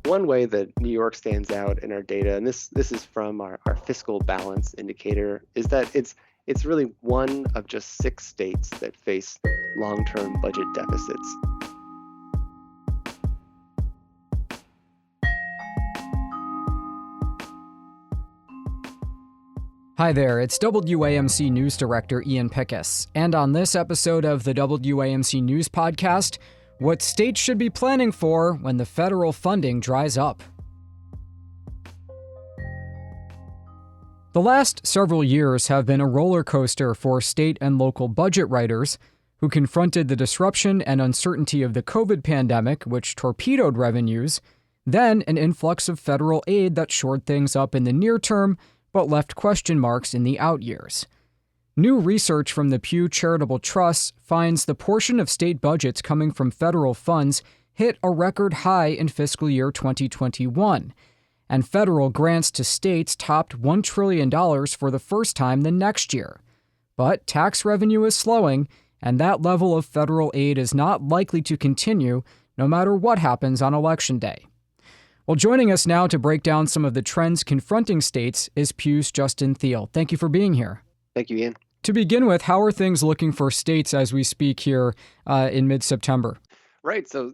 One way that New York stands out in our data, and this is from our fiscal balance indicator, is that it's really one of just 6 states that face long-term budget deficits. Hi there, it's WAMC News Director Ian Pickus, and on this episode of the WAMC News Podcast, what states should be planning for when the federal funding dries up. The last several years have been a roller coaster for state and local budget writers who confronted the disruption and uncertainty of the COVID pandemic, which torpedoed revenues, then an influx of federal aid that shored things up in the near term but left question marks in the out years. New research from the Pew Charitable Trusts finds the portion of state budgets coming from federal funds hit a record high in fiscal year 2021, and federal grants to states topped $1 trillion for the first time the next year. But tax revenue is slowing, and that level of federal aid is not likely to continue no matter what happens on Election Day. Well, joining us now to break down some of the trends confronting states is Pew's Justin Theal. Thank you for being here. Thank you, Ian. To begin with, how are things looking for states as we speak here in mid-September? Right. So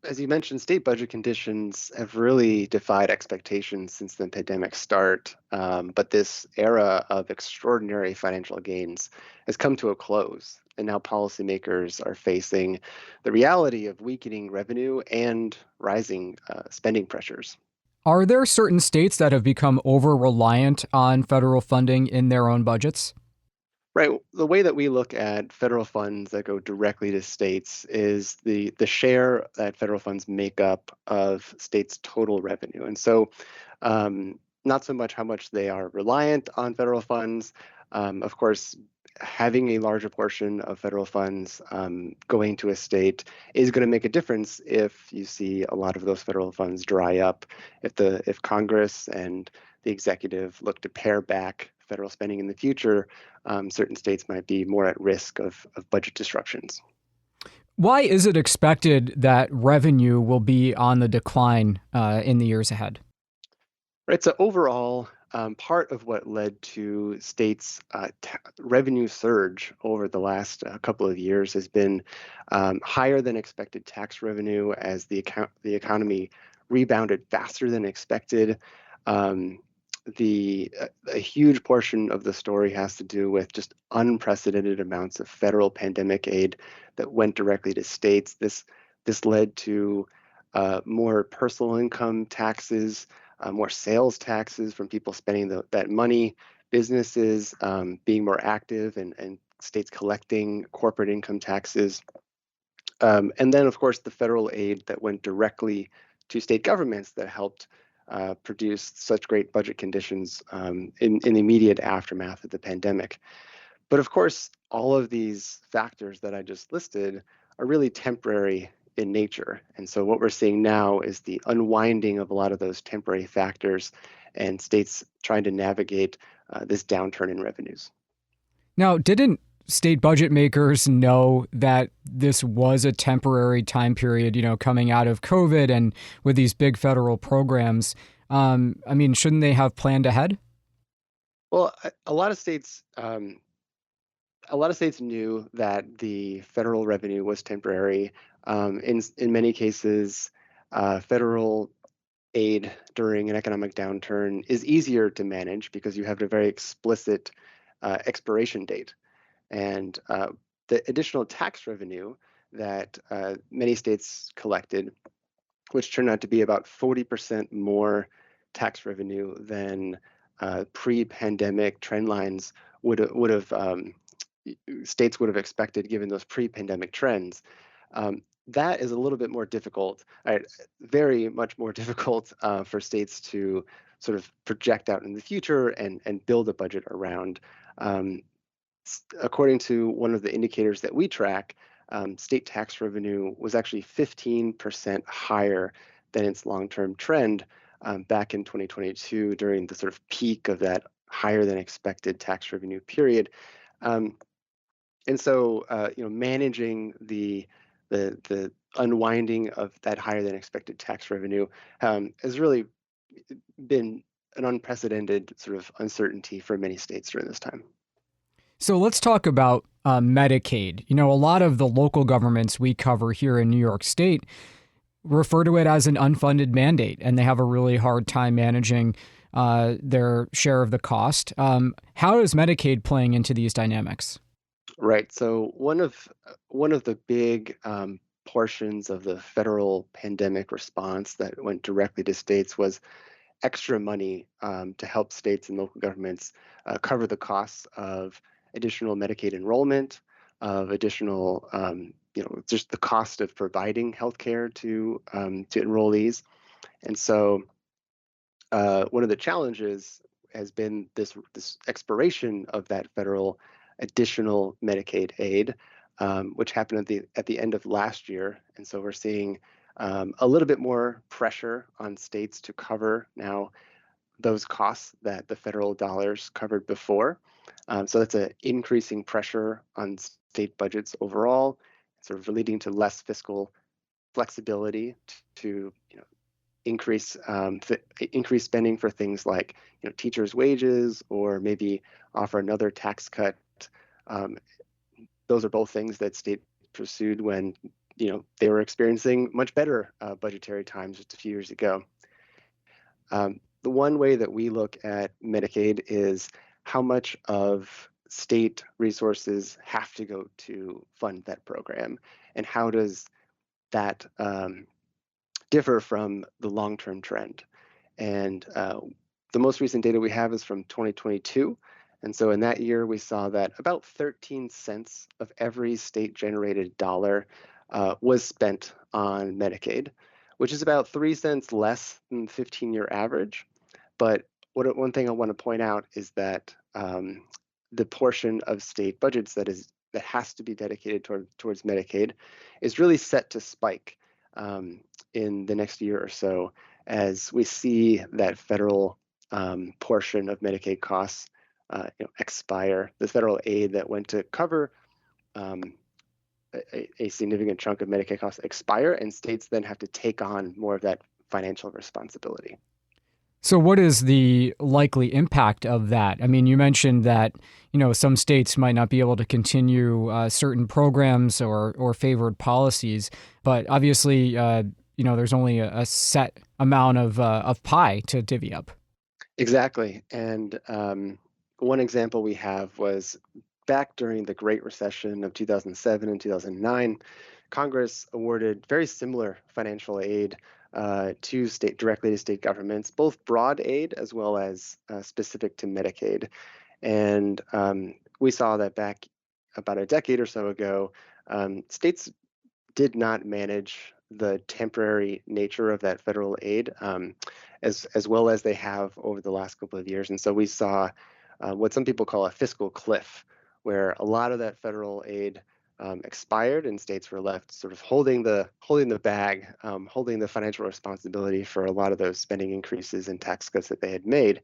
as you mentioned, state budget conditions have really defied expectations since the pandemic start. But this era of extraordinary financial gains has come to a close. And now policymakers are facing the reality of weakening revenue and rising spending pressures. Are there certain states that have become over-reliant on federal funding in their own budgets? Right. The way that we look at federal funds that go directly to states is the share that federal funds make up of states' total revenue. And so not so much how much they are reliant on federal funds. Of course, having a larger portion of federal funds going to a state is going to make a difference if you see a lot of those federal funds dry up, if Congress and the executive look to pare back federal spending in the future. Certain states might be more at risk of budget disruptions. Why is it expected that revenue will be on the decline in the years ahead? Right. So overall, part of what led to states' revenue surge over the last couple of years has been higher than expected tax revenue as the economy rebounded faster than expected. A huge portion of the story has to do with just unprecedented amounts of federal pandemic aid that went directly to states. This led to more personal income taxes, more sales taxes from people spending that money, businesses being more active, and states collecting corporate income taxes. And then, of course, the federal aid that went directly to state governments that helped produce such great budget conditions in the immediate aftermath of the pandemic. But of course, all of these factors that I just listed are really temporary in nature. And so what we're seeing now is the unwinding of a lot of those temporary factors and states trying to navigate this downturn in revenues. Now, didn't state budget makers know that this was a temporary time period, coming out of COVID and with these big federal programs? Shouldn't they have planned ahead? Well, a lot of states knew that the federal revenue was temporary. In many cases, federal aid during an economic downturn is easier to manage because you have a very explicit expiration date. And the additional tax revenue that many states collected, which turned out to be about 40% more tax revenue than pre-pandemic trend lines states would have expected given those pre-pandemic trends. That is a little bit more difficult, very much more difficult for states to sort of project out in the future and build a budget around. According to one of the indicators that we track, state tax revenue was actually 15% higher than its long-term trend back in 2022 during the sort of peak of that higher than expected tax revenue period. And so, managing the unwinding of that higher than expected tax revenue has really been an unprecedented sort of uncertainty for many states during this time. So let's talk about Medicaid. A lot of the local governments we cover here in New York State refer to it as an unfunded mandate, and they have a really hard time managing their share of the cost. How is Medicaid playing into these dynamics? Right. So one of the big portions of the federal pandemic response that went directly to states was extra money to help states and local governments cover the costs of additional Medicaid enrollment, of additional, just the cost of providing healthcare to enrollees. And so one of the challenges has been this expiration of that federal additional Medicaid aid, which happened at the end of last year. And so we're seeing a little bit more pressure on states to cover now those costs that the federal dollars covered before. So that's an increasing pressure on state budgets overall, sort of leading to less fiscal flexibility to increase spending for things like teachers' wages or maybe offer another tax cut. Um, those are both things that state pursued when they were experiencing much better budgetary times just a few years ago. The one way that we look at Medicaid is how much of state resources have to go to fund that program, and how does that differ from the long-term trend. And the most recent data we have is from 2022. And so in that year, we saw that about 13 cents of every state-generated dollar was spent on Medicaid, which is about 3 cents less than the 15-year average. But one thing I want to point out is that the portion of state budgets that has to be dedicated towards Medicaid is really set to spike in the next year or so as we see that federal portion of Medicaid costs expire. The federal aid that went to cover a significant chunk of Medicaid costs expire, and states then have to take on more of that financial responsibility. So what is the likely impact of that? I mean, you mentioned that, some states might not be able to continue certain programs or favored policies, but obviously, there's only a set amount of pie to divvy up. Exactly. And one example we have was back during the Great Recession of 2007 and 2009, Congress awarded very similar financial aid directly to state governments, both broad aid as well as specific to Medicaid. And we saw that back about a decade or so ago, states did not manage the temporary nature of that federal aid as well as they have over the last couple of years. And so we saw what some people call a fiscal cliff, where a lot of that federal aid expired and states were left sort of holding the bag, holding the financial responsibility for a lot of those spending increases and tax cuts that they had made.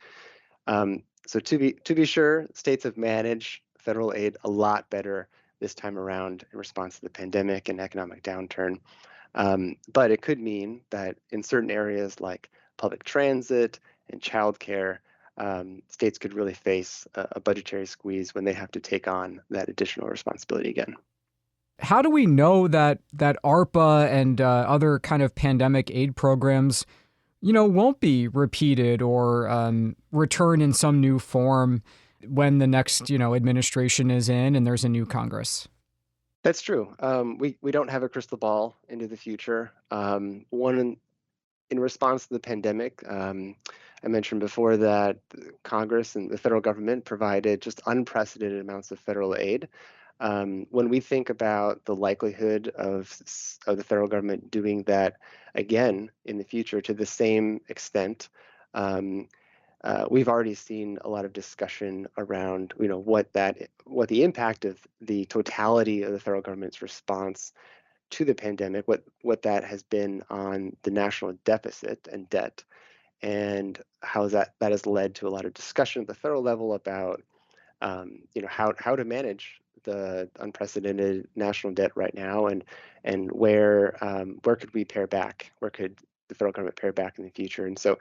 So to be sure, states have managed federal aid a lot better this time around in response to the pandemic and economic downturn. But it could mean that in certain areas like public transit and childcare, states could really face a budgetary squeeze when they have to take on that additional responsibility again. How do we know that ARPA and other kind of pandemic aid programs, won't be repeated or return in some new form when the next, administration is in and there's a new Congress? That's true. We don't have a crystal ball into the future. In response to the pandemic, I mentioned before that Congress and the federal government provided just unprecedented amounts of federal aid. When we think about the likelihood of the federal government doing that again in the future to the same extent, we've already seen a lot of discussion around, what the impact of the totality of the federal government's response to the pandemic, what that has been on the national deficit and debt, and how that has led to a lot of discussion at the federal level about, how to manage the unprecedented national debt right now, and where could we pare back? Where could the federal government pare back in the future? And so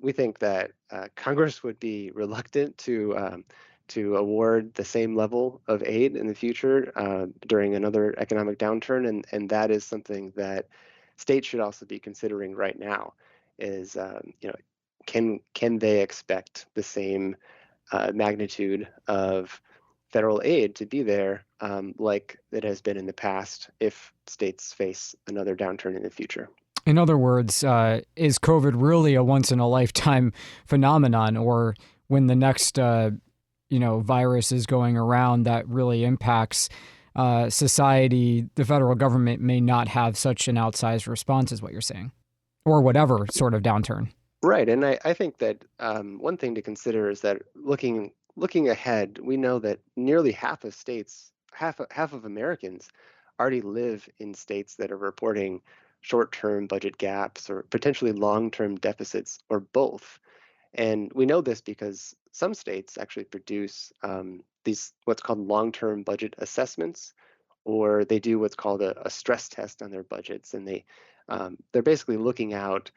we think that Congress would be reluctant to award the same level of aid in the future during another economic downturn, and that is something that states should also be considering right now. Is can they expect the same magnitude of federal aid to be there like it has been in the past if states face another downturn in the future? In other words, is COVID really a once-in-a-lifetime phenomenon, or when the next virus is going around that really impacts society, the federal government may not have such an outsized response, is what you're saying, or whatever sort of downturn? Right, and I think that one thing to consider is that looking ahead, we know that nearly half of states, half of Americans, already live in states that are reporting short-term budget gaps or potentially long-term deficits or both. And we know this because some states actually produce these what's called long-term budget assessments, or they do what's called a stress test on their budgets, and they're basically looking out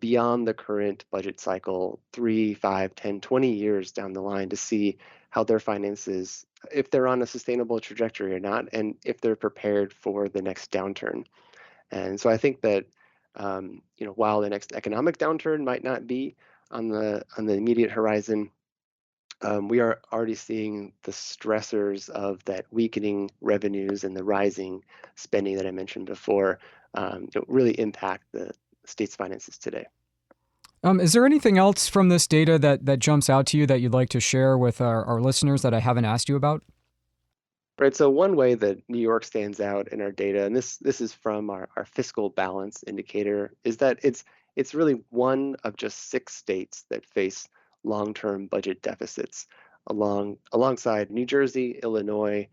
beyond the current budget cycle, 3, 5, 10, 20 years down the line to see how their finances, if they're on a sustainable trajectory or not, and if they're prepared for the next downturn. And so I think that while the next economic downturn might not be on the immediate horizon, we are already seeing the stressors of that weakening revenues and the rising spending that I mentioned before really impact the state's finances today. Is there anything else from this data that jumps out to you that you'd like to share with our listeners that I haven't asked you about? Right. So one way that New York stands out in our data, and this is from our fiscal balance indicator, is that it's really one of just 6 states that face long-term budget deficits alongside New Jersey, Illinois,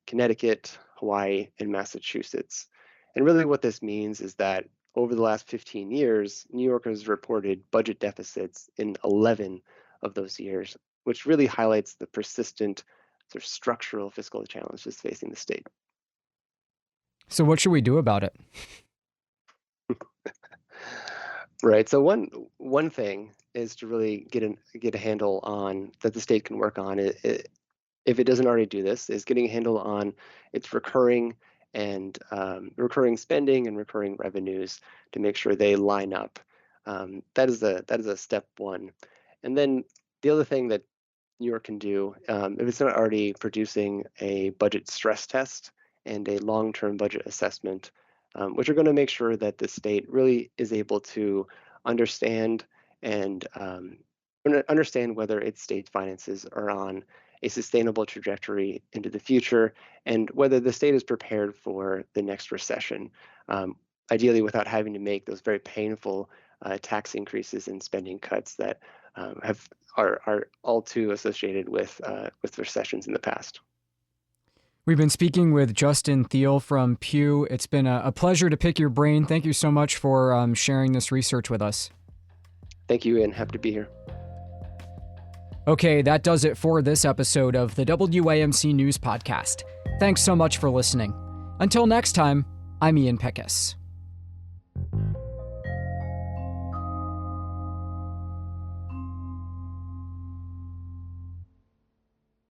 Connecticut, Hawaii, and Massachusetts. And really what this means is that over the last 15 years, New York has reported budget deficits in 11 of those years, which really highlights the persistent sort of structural fiscal challenges facing the state. So what should we do about it? Right. So one thing is to really get a handle on that the state can work on it, if it doesn't already do this, is getting a handle on its recurring spending and recurring revenues to make sure they line up. That is a step one. And then the other thing that New York can do, if it's not already producing a budget stress test and a long-term budget assessment, which are going to make sure that the state really is able to understand and understand whether its state finances are on a sustainable trajectory into the future, and whether the state is prepared for the next recession, ideally without having to make those very painful tax increases and spending cuts that are all too associated with recessions in the past. We've been speaking with Justin Theal from Pew. It's been a pleasure to pick your brain. Thank you so much for sharing this research with us. Thank you, and happy to be here. Okay, that does it for this episode of the WAMC News Podcast. Thanks so much for listening. Until next time, I'm Ian Peckus.